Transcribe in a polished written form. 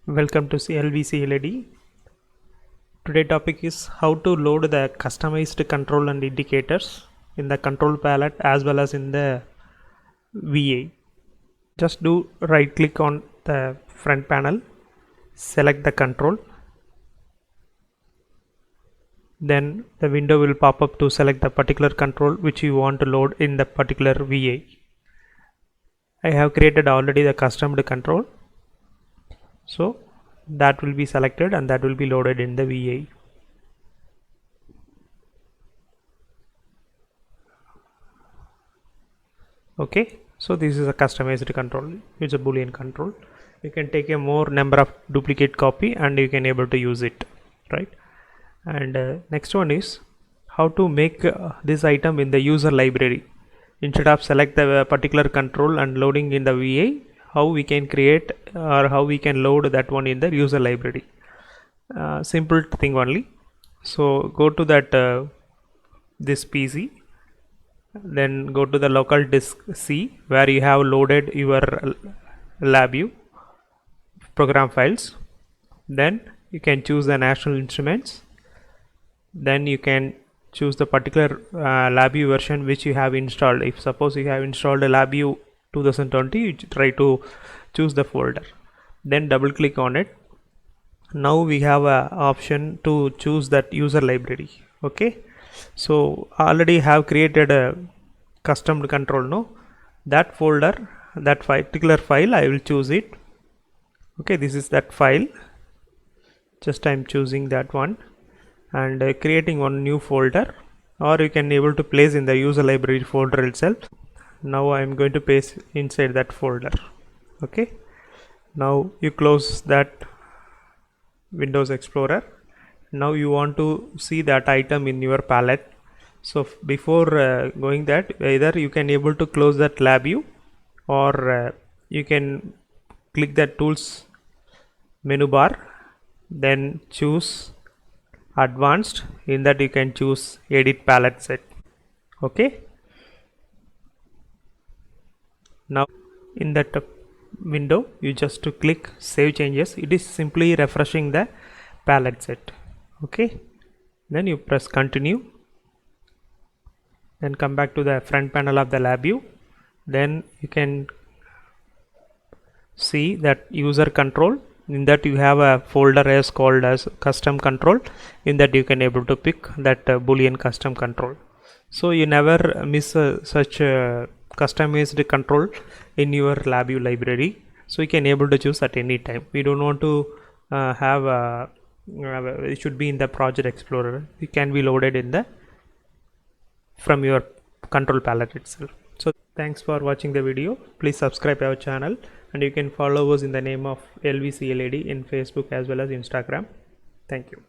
Welcome to LVC LED. Today topic is how to load the customized control and indicators in the control palette as well as in the VA. Just do right click on the front panel, select the control, then the window will pop up to select the particular control which you want to load in the particular VA. I have created already the custom control, so that will be selected and that will be loaded in the VA. Okay, so this is a customized control. It's a boolean control. You can take a more number of duplicate copy and you can able to use it, right? And next one is how to make this item in the user library. Instead of select the particular control and loading in the VA, how we can create or how we can load that one in the user library. Simple thing only. So go to that this PC, then go to the local disk C where you have loaded your LabVIEW program files. Then you can choose the national instruments. Then you can choose the particular LabVIEW version which you have installed. If suppose you have installed a LabVIEW 2020, you try to choose the folder, then double click on it. Now we have a option to choose that user library. Okay, so already have created a custom control. No, that folder, that particular file, I will choose it. Okay, this is that file. Just I'm choosing that one and creating one new folder, or you can able to place in the user library folder itself. Now I am going to paste inside that folder. Okay, now you close that Windows Explorer. Now you want to see that item in your palette. So before going that, either you can able to close that LabVIEW, or you can click that tools menu bar, then choose advanced. In that you can choose edit palette set. Okay, now in that window you just to click save changes. It is simply refreshing the palette set. Okay, then you press continue, then come back to the front panel of the LabVIEW. Then you can see that user control. In that you have a folder as called as custom control. In that you can able to pick that boolean custom control. So you never miss such customized control in your LabVIEW library. So you can able to choose at any time. We don't want to have it should be in the project explorer. It can be loaded in the from your control palette itself. So thanks for watching the video. Please subscribe our channel, and you can follow us in the name of LVC LED in Facebook as well as Instagram. Thank you.